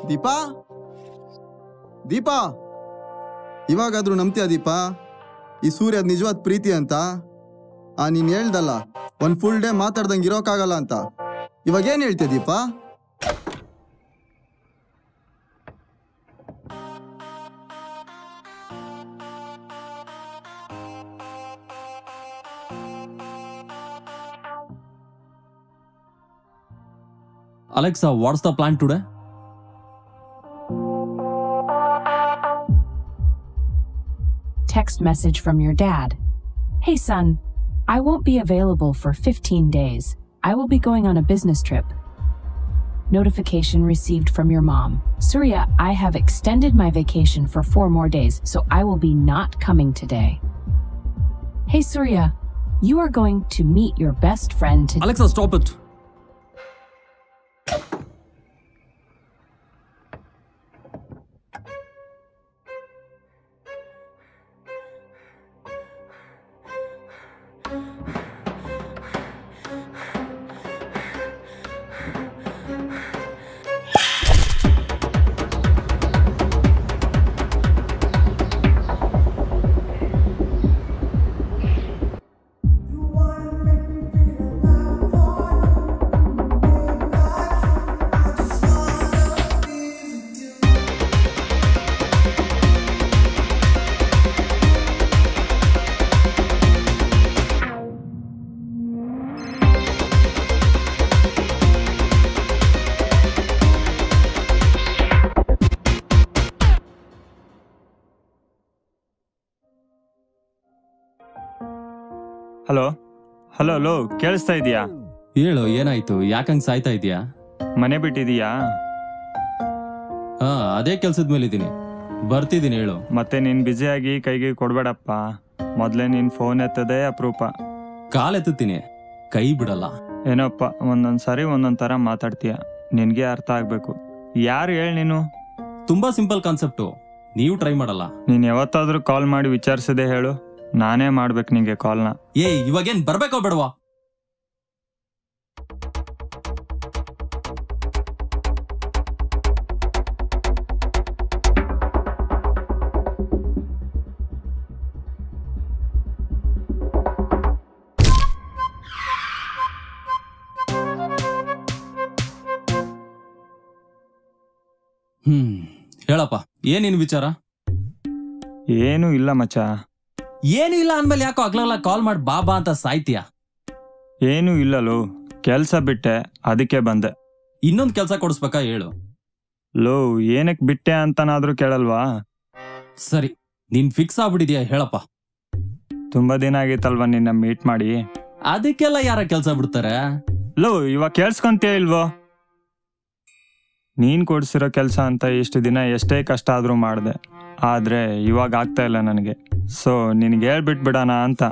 ದೀಪಾ ದೀಪಾ ಇವಾಗಾದ್ರೂ ನಂಬ್ತೀಯ ದೀಪಾ ಈ ಸೂರ್ಯ ನಿಜವಾದ ಪ್ರೀತಿ ಅಂತ? ನೀನು ಹೇಳ್ದಲ್ಲ ಒಂದು ಫುಲ್ ಡೇ ಮಾತಾಡ್ದಂಗೆ ಇರೋಕ್ಕಾಗಲ್ಲ ಅಂತ. ಇವಾಗ ಏನು ಹೇಳ್ತೀಯ Deepa? Alexa, what's the plan today? Text message from your dad. Hey son, I won't be available for 15 days. I will be going on a business trip. Notification received from your mom. Surya, I have extended my vacation for 4 more days, so I will be not coming today. Hey Surya, you are going to meet your best friend today. Alexa, stop it. Hello hello hello, ಕೇಳಿಸ್ತಾ ಇದೀಯಾ? ಹೇಳು, ಏನಾಯ್ತು? ಯಾಕಂಗ್ ಸಾಯ್ತಾ ಇದೀಯಾ? ಮನೆ ಬಿಟ್ಟಿದೀಯಾ? ಅದೇ ಕೆಲ್ಸದ ಮೇಲೆ ಇದೀನಿ, ಬರ್ತಿದ್ದೀನಿ. ಹೇಳು. ಮತ್ತೆ ನೀನ್ ಬ್ಯುಸಿಯಾಗಿ ಕೈಗೆ ಕೊಡ್ಬೇಡಪ್ಪ. ಮೊದ್ಲೇ ನೀನ್ ಫೋನ್ ಎತ್ತದೇ ಅಪರೂಪ. ಕಾಲ್ ಎತ್ತುತ್ತೀನಿ, ಕೈ ಬಿಡಲ್ಲ. ಏನಪ್ಪ, ಒಂದೊಂದ್ಸಾರಿ ಒಂದೊಂದ್ ತರ ಮಾತಾಡ್ತೀಯ. ನಿನ್ಗೆ ಅರ್ಥ ಆಗ್ಬೇಕು. ಯಾರು ಹೇಳಿ ನೀನು? ತುಂಬಾ ಸಿಂಪಲ್ ಕಾನ್ಸೆಪ್ಟು, ನೀವು ಟ್ರೈ ಮಾಡಲ್ಲ. ನೀನ್ ಯಾವತ್ತಾದ್ರೂ ಕಾಲ್ ಮಾಡಿ ವಿಚಾರಿಸದೆ ಹೇಳು, ನಾನೇ ಮಾಡ್ಬೇಕು ನಿಂಗೆ ಕಾಲ್ನ. ಇವಾಗೇನ್ ಬರ್ಬೇಕೋ ಬೇಡವಾ? ಹೇಳಪ್ಪ, ಏನಿನ್ ವಿಚಾರ? ಏನು ಇಲ್ಲ ಮಚ್ಚ. ಏನು ಇಲ್ಲ ಅಂದ್ಮೇಲೆ ಯಾಕೋ ಆಗ್ಲಲ್ಲ ಕಾಲ್ ಮಾಡಿ ಬಾಬಾ ಅಂತ ಸಾಯ್ತೀಯ? ಏನು ಇಲ್ಲಲೋ, ಕೆಲ್ಸ ಬಿಟ್ಟೆ, ಅದಕ್ಕೆ ಬಂದೆ. ಇನ್ನೊಂದ್ ಕೆಲ್ಸ ಕೊಡಿಸ್ಬೇಕಾ? ಹೇಳು. ಲೋ, ಏನಕ್ ಬಿಟ್ಟೆ ಅಂತನಾದ್ರೂ ಕೇಳಲ್ವಾ? ಸರಿ, ನೀನ್ ಫಿಕ್ಸ್ ಆಗ್ಬಿಟ್ಟಿದ್ಯಾ? ಹೇಳಪ್ಪ. ತುಂಬಾ ದಿನ ಆಗಿತ್ತಲ್ವಾ ನಿನ್ನ ಮೀಟ್ ಮಾಡಿ. ಅದಕ್ಕೆಲ್ಲ ಯಾರ ಕೆಲ್ಸ ಬಿಡ್ತಾರೆ? ಲೋ, ಇವಾಗ ಕೇಳ್ಸ್ಕೊಂತೀಯ ಇಲ್ವೋ? ನೀನ್ ಕೊಡ್ಸಿರೋ ಕೆಲ್ಸ ಅಂತ ಇಷ್ಟು ದಿನ ಎಷ್ಟೇ ಕಷ್ಟ ಆದ್ರೂ ಮಾಡ್ದೆ, ಆದ್ರೆ ಇವಾಗ ಆಗ್ತಾ ಇಲ್ಲ ನನಗೆ. ಸೊ ನಿನ್ಗೆ ಹೇಳ್ಬಿಟ್ಬಿಡೋಣ ಅಂತ.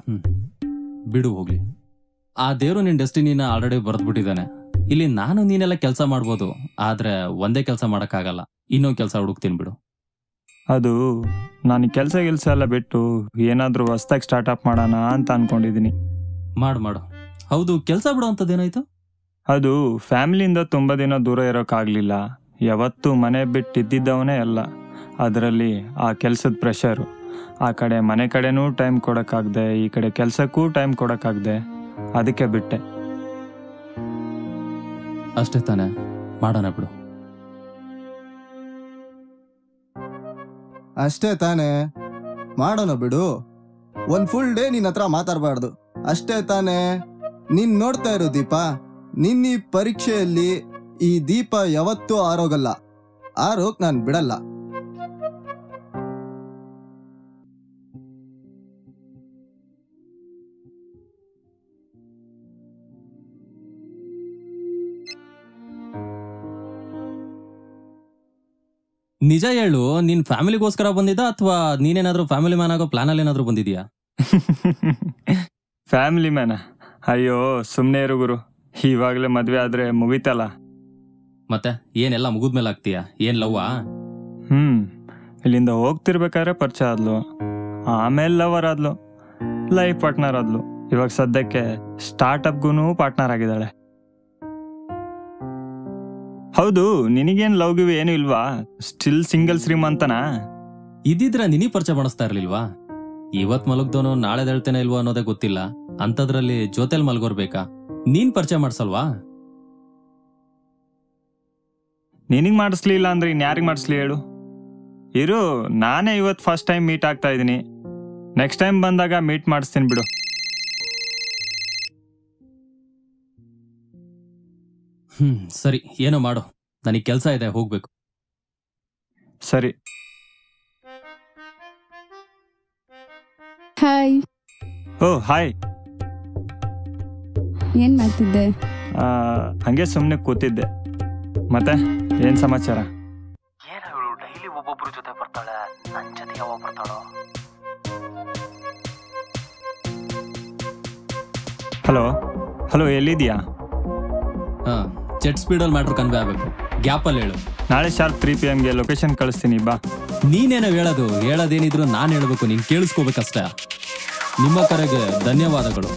ಬಿಡು ಹೋಗ್ಲಿ. ಆ ದೇವ್ರು ನಿನ್ ಡೆಸ್ಟಿನಿನ ಆಲ್ರೆಡಿ ಬರೆದ್ಬಿಟ್ಟಿದ್ದಾನೆ. ಇಲ್ಲಿ ನಾನು ನೀನೆಲ್ಲ ಕೆಲಸ ಮಾಡ್ಬೋದು, ಆದ್ರೆ ಒಂದೇ ಕೆಲಸ ಮಾಡಕ್ಕಾಗಲ್ಲ. ಇನ್ನೊಂದು ಕೆಲಸ ಹುಡುಕ್ತೀನಿ ಬಿಡು. ಅದು ನಾನು ಕೆಲಸ ಎಲ್ಲ ಬಿಟ್ಟು ಏನಾದ್ರೂ ಹೊಸ್ದಾಗಿ ಸ್ಟಾರ್ಟ್ಅಪ್ ಮಾಡೋಣ ಅಂತ ಅನ್ಕೊಂಡಿದೀನಿ. ಮಾಡು. ಹೌದು, ಕೆಲಸ ಬಿಡೋ ಅಂತದೇನಾಯ್ತು? ಅದು ಫ್ಯಾಮಿಲಿಯಿಂದ ತುಂಬಾ ದಿನ ದೂರ ಇರೋಕ್ಕಾಗ್ಲಿಲ್ಲ. ಯಾವತ್ತೂ ಮನೆ ಬಿಟ್ಟಿದ್ದವನೇ ಅಲ್ಲ. ಅದರಲ್ಲಿ ಆ ಕೆಲಸದ ಪ್ರೆಷರು, ಆ ಕಡೆ ಮನೆ ಕಡೆನೂ ಟೈಮ್ ಕೊಡೋಕ್ಕಾಗ್ದೆ, ಈ ಕಡೆ ಕೆಲಸಕ್ಕೂ ಟೈಮ್ ಕೊಡೋಕ್ಕಾಗ್ದೆ, ಅದಕ್ಕೆ ಬಿಟ್ಟೆ. ಅಷ್ಟೇ ತಾನೆ, ಮಾಡೋಣ ಬಿಡು. ಅಷ್ಟೇ ತಾನೇ, ಮಾಡೋಣ ಬಿಡು. ಒಂದು ಫುಲ್ ಡೇ ನಿನ್ನ ಹತ್ರ ಮಾತಾಡಬಾರ್ದು, ಅಷ್ಟೇ ತಾನೇ. ನೀನ್ ನೋಡ್ತಾ ಇರು ದೀಪಾ, ನಿನ್ನ ಈ ಪರೀಕ್ಷೆಯಲ್ಲಿ ಈ ದೀಪ ಯಾವತ್ತೂ ಆರೋಗಲ್ಲ. ಆರೋಗ್ ನಾನು ಬಿಡಲ್ಲ. ನಿಜ ಹೇಳು, ನಿನ್ ಫ್ಯಾಮಿಲಿಗೋಸ್ಕರ ಬಂದಿದ್ದ ಅಥವಾ ನೀನೇನಾದ್ರೂ ಫ್ಯಾಮಿಲಿ ಮ್ಯಾನ್ ಆಗೋ ಪ್ಲಾನ್ ಅಲ್ಲಿ ಏನಾದ್ರೂ ಬಂದಿದ್ಯಾ? ಫ್ಯಾಮಿಲಿ ಮ್ಯಾನ? ಅಯ್ಯೋ ಸುಮ್ನೆ ಇರು ಗುರು, ಇವಾಗ್ಲೇ ಮದ್ವೆ ಆದ್ರೆ ಮುಗಿತಲ್ಲ. ಮತ್ತೆ ಏನೆಲ್ಲ ಮುಗಿದ್ಮೇಲೆ ಆಗ್ತೀಯಾ? ಏನ್ ಲವ್ವಾ? ಇಲ್ಲಿಂದ ಹೋಗ್ತಿರ್ಬೇಕಾದ್ರೆ ಪರಿಚಯ ಆದ್ಲು, ಆಮೇಲೆ ಲವರ್ ಆದ್ಲು, ಲೈಫ್ ಪಾರ್ಟ್ನರ್ ಆದ್ಲು. ಇವಾಗ ಸದ್ಯಕ್ಕೆ ಸ್ಟಾರ್ಟ್ಅಪ್ಗೂ ಪಾರ್ಟ್ನರ್ ಆಗಿದ್ದಾಳೆ. ಹೌದು, ನಿನಗೇನ್ ಲವ್ ಗಿವ್ ಏನು ಇಲ್ವಾ? Still single ಶ್ರೀಮಂತನಾ? ಇದಿದ್ರೆ ನಿನಗೆ ಪರಿಚಯ ಮಾಡಿಸ್ತಾ ಇರ್ಲಿಲ್ವಾ? ಇವತ್ ಮಲಗ್ದೋನು ನಾಳೆ ಹೇಳ್ತೇನೆ ಇಲ್ವಾ ಅನ್ನೋದೇ ಗೊತ್ತಿಲ್ಲ, ಅಂತದ್ರಲ್ಲಿ ಜೊತೆಲ್ ಮಲ್ಗೋರ್ಬೇಕಾ? ನೀನ್ ಪರಿಚಯ ಮಾಡ್ಸಲ್ವಾ? ನಿನಗ್ ಮಾಡಿಸ್ಲಿಲ್ಲ ಅಂದ್ರೆ ಇನ್ಯಾರಿಗೆ ಮಾಡಿಸ್ಲಿ ಹೇಳು? ಇರು, ನಾನೇ ಇವತ್ತು ಫಸ್ಟ್ ಟೈಮ್ ಮೀಟ್ ಆಗ್ತಾ ಇದ್ದೀನಿ. ನೆಕ್ಸ್ಟ್ ಟೈಮ್ ಬಂದಾಗ ಮೀಟ್ ಮಾಡಿಸ್ತೀನಿ ಬಿಡು. ಸರಿ, ಏನೋ ಮಾಡು, ನನಗೆ ಕೆಲಸ ಇದೆ, ಹೋಗ್ಬೇಕು. ಸರಿ. ಹಾಯ್. ಓ ಹಾಯ್. ಏನ್ ಮಾಡ್ತಿದ್ದೆ? ಹಂಗೆ ಸುಮ್ಮನೆ ಕೂತಿದ್ದೆ. ಮತ್ತೆ ಏನ್ ಸಮಾಚಾರ? ಡೈಲಿ ಒಬ್ಬೊಬ್ರ ಜೊತೆ ಬರ್ತಾಳೆ, ನನ್ ಜೊತೆ ಯಾವಾಗ ಬರ್ತಾಳೋ? ಹಲೋ ಹಲೋ, ಎಲ್ಲಿದ್ಯಾ? ಜೆಟ್ ಸ್ಪೀಡಲ್ಲಿ ಮ್ಯಾಟ್ರ್ ಕನ್ವೆ ಆಗಬೇಕು, ಗ್ಯಾಪಲ್ಲಿ ಹೇಳು. ನಾಳೆ ಶಾರ್ಪ್ 3 PM ಲೊಕೇಶನ್ ಕಳಿಸ್ತೀನಿ, ಬಾ. ನೀನೇನೋ ಹೇಳೋದೇನಿದ್ರು ನಾನು ಹೇಳ್ಬೇಕು, ನೀನ್ ಕೇಳಿಸ್ಕೋಬೇಕಷ್ಟೇ. ನಿಮ್ಮ ಕರೆಗೆ ಧನ್ಯವಾದಗಳು.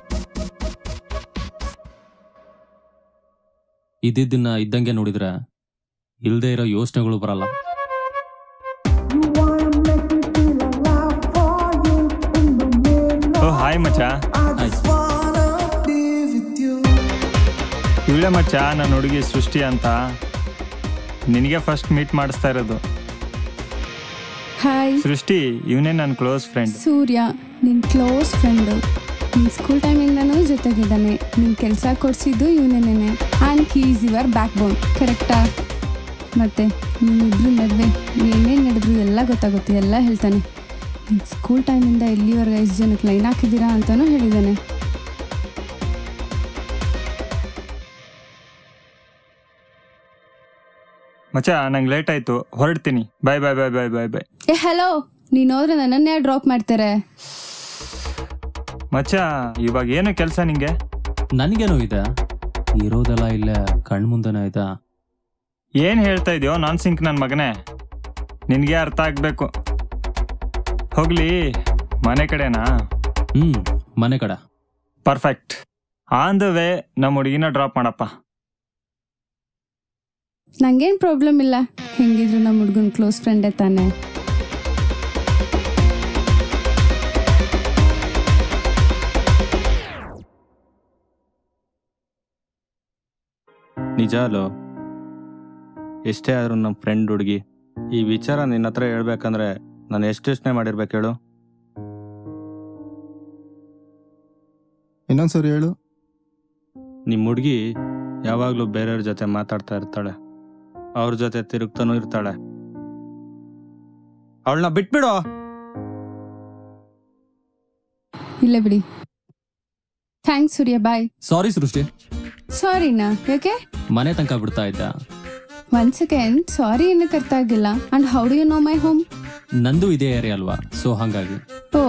ಇದ್ದಿದ್ದನ್ನ ಇದ್ದಂಗೆ ನೋಡಿದ್ರೆ ಇಲ್ದೇ ಇರೋ ಯೋಚನೆಗಳು ಬರಲ್ಲ. ಓ ಹಾಯ್ ಮಚ್ಚ. ಇವಳೆ ಮಚ್ಚ, ನನ್ನ ಹುಡುಗಿ ಸೃಷ್ಟಿ ಅಂತ. ನಿನಗೆ ಫಸ್ಟ್ ಮೀಟ್ ಮಾಡಿಸ್ತಾ ಇರೋದು. ಹಾಯ್. ಸೃಷ್ಟಿ, ಇವನೇ ನನ್ನ ಕ್ಲೋಸ್ ಫ್ರೆಂಡ್. ಸೂರ್ಯ, ನಿನ್ ಕ್ಲೋಸ್ ಫ್ರೆಂಡು. ನಿನ್ ಸ್ಕೂಲ್ ಟೈಮಿಂದನೂ ಜೊತೆಗಿದ್ದಾನೆ. ನಿನ್ ಕೆಲಸ ಕೊಡ್ಸಿದ್ದು ಇವನೇನೆ. And he is your backbone, ಕರೆಕ್ಟಾ? ಮತ್ತೆ ನಿಮ್ಮಿಬ್ರು ಮದುವೆ ಏನೇನು ನಡೆದ್ರು ಎಲ್ಲ ಗೊತ್ತಾಗುತ್ತೆ, ಎಲ್ಲ ಹೇಳ್ತಾನೆ. ನಿನ್ ಸ್ಕೂಲ್ ಟೈಮಿಂದ ಇಲ್ಲಿವರೆಗೆ 5 ಜನಕ್ಕೆ ಲೈನ್ ಹಾಕಿದ್ದೀರಾ ಅಂತಲೂ ಹೇಳಿದ್ದಾನೆ. ಮಚ್ಚ, ನಂಗೆ ಲೇಟ್ ಆಯ್ತು, ಹೊರಡ್ತೀನಿ. ಬಾಯ್ ಬಾಯ್ ಬಾಯ್ ಬಾಯ್ ಬಾಯ್ ಬಾಯ್. ಏ ಹಲೋ, ನೀನು ಹೋದ್ರೆ ನನ್ನನ್ನೇ ಡ್ರಾಪ್ ಮಾಡ್ತಾರೆ. ಮಚ್ಚ, ಇವಾಗ ಏನು ಕೆಲಸ ನಿಂಗೆ? ನನಗೇನೋ ಇದೆ, ಇರೋದೆಲ್ಲ ಇಲ್ಲೇ ಕಣ್ಮುಂದೆನೇ ಆಯ್ತಾ? ಏನು ಹೇಳ್ತಾ ಇದೆಯೋ ನಾನ್ ಸಿಂಕ್ ನನ್ನ ಮಗನೇ, ನಿನಗೆ ಅರ್ಥ ಆಗ್ಬೇಕು. ಹೋಗ್ಲಿ, ಮನೆ ಕಡೆನಾ? ಮನೆ ಕಡೆ. ಪರ್ಫೆಕ್ಟ್. ಆನ್ ದ ವೇ ನಮ್ಮ ಹುಡುಗಿನ ಡ್ರಾಪ್ ಮಾಡಪ್ಪ. ನಂಗೇನು ಪ್ರಾಬ್ಲಮ್ ಇಲ್ಲ, ಹೆಂಗಿದ್ರು ನಮ್ಮ ಹುಡುಗನ ಕ್ಲೋಸ್ ಫ್ರೆಂಡೇ ತಾನೆ. ನಿಜ ಅಲ್ಲೋ, ಎಷ್ಟೇ ಆದರೂ ನಮ್ಮ ಫ್ರೆಂಡ್ ಹುಡುಗಿ. ಈ ವಿಚಾರ ನಿನ್ನ ಹತ್ರ ಹೇಳ್ಬೇಕಂದ್ರೆ ನಾನು ಎಷ್ಟು ಯೋಚನೆ ಮಾಡಿರ್ಬೇಕು ಹೇಳು? ಇನ್ನೊಂದ್ಸರಿ ಹೇಳು. ನಿಮ್ಮ ಹುಡುಗಿ ಯಾವಾಗಲೂ ಬೇರೆಯವ್ರ ಜೊತೆ ಮಾತಾಡ್ತಾ ಇರ್ತಾಳೆ, ಅವ್ರ ಜೊತೆ ತಿರುಗ್ತಾನೂ ಇರ್ತಾಳೆ. ಅವಳನ್ನ ಬಿಟ್ಬಿಡೋ. ಇಲ್ಲ ಬಿಡಿ. ಥ್ಯಾಂಕ್ಸ್ ಸೂರ್ಯ, ಬಾಯ್. ಸಾರಿ ಸೃಷ್ಟಿ. ಸಾರಿನಾ? ಯಾಕೆ? ಮನೆ ತನಕ ಬಿಡ್ತಾ ಇದ್ದ. 1 ಸೆಕೆಂಡ್, ಸಾರಿ ಏನಕ್ಕೆ ಅರ್ಥ ಆಗಿಲ್ಲ. And how do you know my home? ನಂದು ಇದೇ ಏರಿಯಾ ಅಲ್ವಾ, ಸೊ ಹಂಗಾಗಿ. ಓ,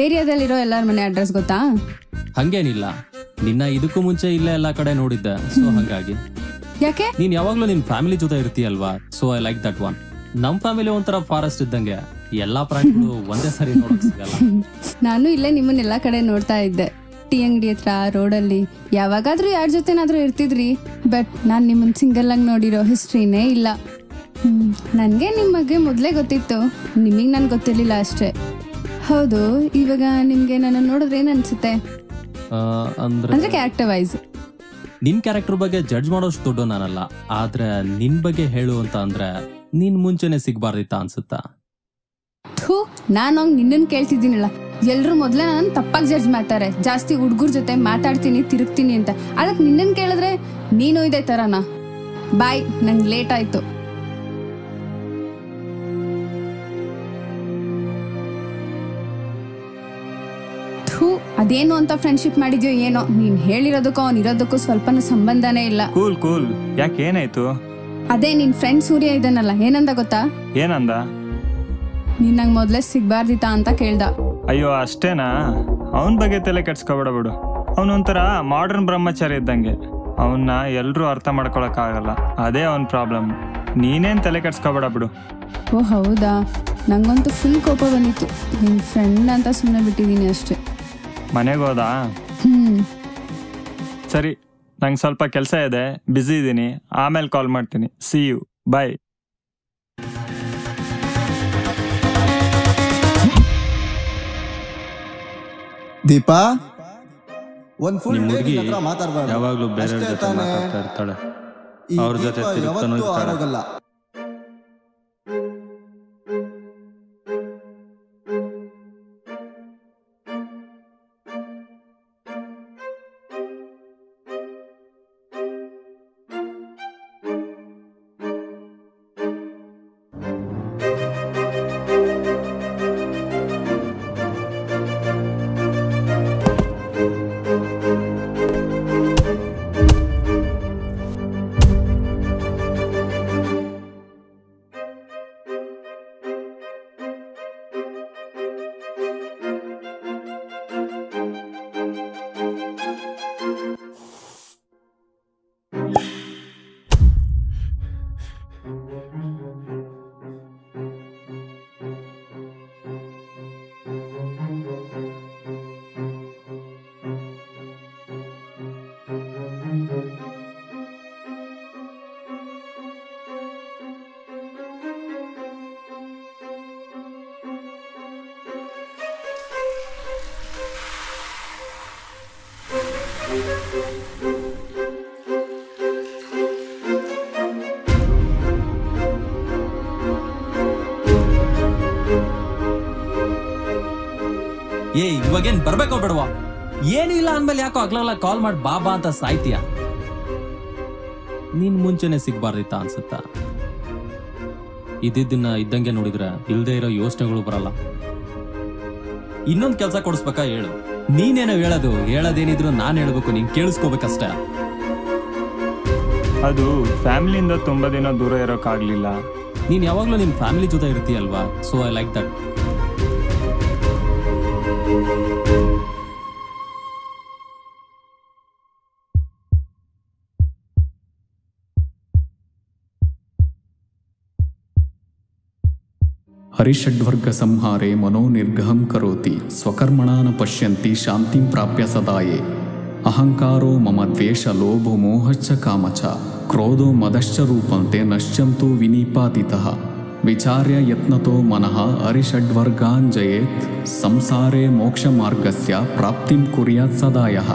ಏರಿಯಾದಲ್ಲಿರೋ ಎಲ್ಲರ ಮನೆ ಅಡ್ರೆಸ್ ಗೊತ್ತಾ? ಹಂಗೇನಿಲ್ಲ, ನಿನ್ನ ಇದಕ್ಕೂ ಮುಂಚೆ ಇಲ್ಲೇ ಎಲ್ಲಾ ಕಡೆ ನೋಡಿದ್ದೆ, ಸೊ ಹಂಗಾಗಿ. ಯಾಕೆ? ನೀನ್ ಯಾವಾಗ್ಲೂ ನಿನ್ ಫ್ಯಾಮಿಲಿ ಜೊತೆ ಇರ್ತೀಯಲ್ವಾ, so I like that one. ನಮ್ ಫ್ಯಾಮಿಲಿ ಒಂಥರ ಫಾರೆಸ್ಟ್ ಇದ್ದಂಗೆ, ಎಲ್ಲಾ ಪ್ರಾಣಿಗಳು ಒಂದೇ ಸರಿ ನೋಡಕ್ ಸಿಗಲ್ಲ. ನಾನು ಇಲ್ಲೇ ನಿಮ್ಮನ್ನೆಲ್ಲಾ ಕಡೆ ನೋಡ್ತಾ ಇದ್ದೆ, ಟೀ ಅಂಗಡಿ ಹತ್ರ, ರೋಡಲ್ಲಿ. ಯಾವಾಗಾದ್ರೂ ಯಾರ ಜೊತೆನಾದ್ರೂ ಇರ್ತಿದ್ರಿ, ಬಟ್ ನಾನು ನಿಮ್ಮನ್ನ ಸಿಂಗಲ್ ಆಗಿ ನೋಡಿರೋ ಹಿಸ್ಟ್ರಿನೇ ಇಲ್ಲ. ನನಗೆ ನಿಮ್ಮ ಬಗ್ಗೆ ಮೊದಲೇ ಗೊತ್ತಿತ್ತು, ನಿಮಗೆ ನನ್ಗೆ ಗೊತ್ತಿರಲಿಲ್ಲ ಅಷ್ಟೇ. ಹೌದು, ಇವಾಗ ನಿಮ್ಗೆ ನನ್ನ ನೋಡಿದ್ರೆ ಏನ್ ಅನ್ಸುತ್ತೆ? ಅಂದ್ರೆ ಕ್ಯಾರೆಕ್ಟರ್ ವೈಸ್. ನಿನ್ ಕ್ಯಾರೆಕ್ಟರ್ ಬಗ್ಗೆ ಜಡ್ಜ್ ಮಾಡೋಷ್ಟು ದೊಡ್ಡ ನಾನಲ್ಲ, ಆದ್ರೆ ನಿನ್ ಬಗ್ಗೆ ಹೇಳು ಅಂತ ಅಂದ್ರೆ ನೀನ್ ಮುಂಚೆನೆ ಸಿಗ್ಬಾರ್ದಿತ್ತ ಅನ್ಸುತ್ತಾ? ನಾನು ನಿನ್ನನ್ನು ಕೇಳ್ತಿದ್ದೀನಲ್ಲ, ಎಲ್ರು ಮೊದಲೇ ನನ್ನ ತಪ್ಪಾಗಿ ಜಡ್ಜ್ ಮಾಡ್ತಾರೆ. ಜಾಸ್ತಿ ಹುಡುಗರ ಜೊತೆ ಮಾತಾಡ್ತೀನಿ, ತಿರುಗ್ತೀನಿ ಅಂತ. ಅದಕ್ಕೆ ನಿನ್ನನ್ನು ಕೇಳಿದ್ರೆ ನೀನು ಇದೇ ತರನಾ? ಬಾಯ್, ನಂಗೆ ಲೇಟ್ ಆಯ್ತು. ಅದೇನು ಅಂತ ಫ್ರೆಂಡ್ಶಿಪ್ ಮಾಡಿದ್ಯೋ ಏನೋ, ನೀನ್ ಹೇಳಿರೋದಕ್ಕೂ ಅವ್ನು ಇರೋದಕ್ಕೂ ಸ್ವಲ್ಪನೂ ಸಂಬಂಧನೇ ಇಲ್ಲ. ಕೂಲ್ ಕೂಲ್, ಯಾಕೆ ಏನಾಯ್ತು? ಅದೇ ನಿನ್ ಫ್ರೆಂಡ್ ಸೂರ್ಯ ಇದ್ದಾನಲ್ಲ, ಏನಂದ ಗೊತ್ತಾ? ಏನಂದ? ನೀನ್ ನಂಗೆ ಮೊದಲೇ ಸಿಗ್ಬಾರ್ದಿತ್ತಾ ಅಂತ ಕೇಳ್ದ. ಅಯ್ಯೋ ಅಷ್ಟೇನಾ? ಅವನ ಬಗ್ಗೆ ತಲೆ ಕೆಡ್ಸ್ಕೊಬೇಡ ಬಿಡು. ಅವನೊಂಥರ ಮಾಡರ್ನ್ ಬ್ರಹ್ಮಚಾರಿ ಇದ್ದಂಗೆ, ಅವನ್ನ ಎಲ್ರೂ ಅರ್ಥ ಮಾಡ್ಕೊಳಕ್ಕಾಗಲ್ಲ, ಅದೇ ಅವನ ಪ್ರಾಬ್ಲಮ್. ನೀನೇನ್ ತಲೆ ಕೆಡ್ಸ್ಕೊಬೇಡ ಬಿಡು. ಓ ಹೌದಾ? ನಂಗಂತೂ ಫುಲ್ ಕೋಪ ಬಂದಿತ್ತು. ನಿನ್ ಫ್ರೆಂಡ್ ಅಂತ ಸುಮ್ಮನೆ ಬಿಟ್ಟಿದ್ದೀನಿ ಅಷ್ಟೇ. ಮನೆಗೆ ಹೋದಾ? ಸರಿ, ನಂಗೆ ಸ್ವಲ್ಪ ಕೆಲಸ ಇದೆ, ಬ್ಯುಸಿ ಇದ್ದೀನಿ, ಆಮೇಲೆ ಕಾಲ್ ಮಾಡ್ತೀನಿ. ಸಿ ಯು, ಬಾಯ್. ದೀಪಾ, ಒಂದ್ ಫುಲ್ ನಿಮ್ ಡೇ ಹುಡುಗಿ ನಿನ್ನ ಹತ್ರ ಮಾತಾಡ್ಬಾರ್ದು. ಯಾವಾಗ್ಲೂ ಬೇರೆಯವ್ರ ಅಷ್ಟೇ ಜೊತೆ ತಾನೇ? ಮಾತಾಡ್ತಾ ಇರ್ತಾಳೆ. ಈ ಅವ್ರ ಜೊತೆ ದೀಪ ತಿರುಗ್ತಾನೂ ಯಾವತ್ತೂ ಇರ್ತಾಳೆ. ಆರೋಗಲ್ಲ. ಇವಾಗೇನ್ ಬರ್ಬೇಕೋ ಬಿಡುವ? ಏನೂ ಇಲ್ಲ ಅಂದ್ಮೇಲೆ ಯಾಕೋ ಆಗ್ಲಲ್ಲ ಕಾಲ್ ಮಾಡಿ ಬಾಬಾ ಅಂತ ಸಾಯ್ತೀಯ? ನೀನ್ ಮುಂಚೆನೆ ಸಿಗ್ಬಾರ್ದಿತ್ತ ಅನ್ಸುತ್ತಾ? ಇದ್ದಿದ್ದನ್ನ ಇದ್ದಂಗೆ ನೋಡಿದ್ರೆ ಇಲ್ದೇ ಇರೋ ಯೋಚನೆಗಳು ಬರಲ್ಲ. ಇನ್ನೊಂದ್ ಕೆಲ್ಸ ಕೊಡಿಸ್ಬೇಕಾ ಹೇಳು. ನೀನೇನೋ ಹೇಳೋದೇನಿದ್ರು ನಾನ್ ಹೇಳ್ಬೇಕು, ನೀನ್ ಕೇಳಿಸ್ಕೋಬೇಕಷ್ಟೇ. ಅದು ಫ್ಯಾಮಿಲಿಯಿಂದ ತುಂಬ ದಿನ ದೂರ ಇರೋಕ್ಕಾಗಲಿಲ್ಲ. ನೀನ್ ಯಾವಾಗ್ಲೂ ನಿನ್ ಫ್ಯಾಮಿಲಿ ಜೊತೆ ಇರ್ತೀಯಲ್ವಾ, ಸೊ ಐ ಲೈಕ್ ದಟ್. ಹರಿಷಡ್ವರ್ಗ ಸಂಹಾರೆ ಮನೋನಿರ್ಗಹಂ ಕರೋತಿ ಸ್ವಕರ್ಮಣಾ ನ ಪಶ್ಯಂತಿ ಶಾಂತಿಂ ಪ್ರಾಪ್ಯ ಸದಾಯೇ ಅಹಂಕಾರೋ ಮಮ ದ್ವೇಷ ಲೋಭೋ ಮೋಹಶ್ಚ ಕಾಮಚ ಕ್ರೋಧೋ ಮದಶ್ಚ ರೂಪಂತೆ ನಶ್ಯಂತು ವಿನಿಪಾತಿತಃ ವಿಚಾರ್ಯ ಯತ್ನತೋ ಮನಃ ಹರಿಷಡ್ವರ್ಗಾನ್ ಜಯೇತ್ ಸಂಸಾರೇ ಮೋಕ್ಷ ಮಾರ್ಗಸ್ಯ ಪ್ರಾಪ್ತಿಂ ಕುರ್ಯಾತ್ ಸದಾಯಃ.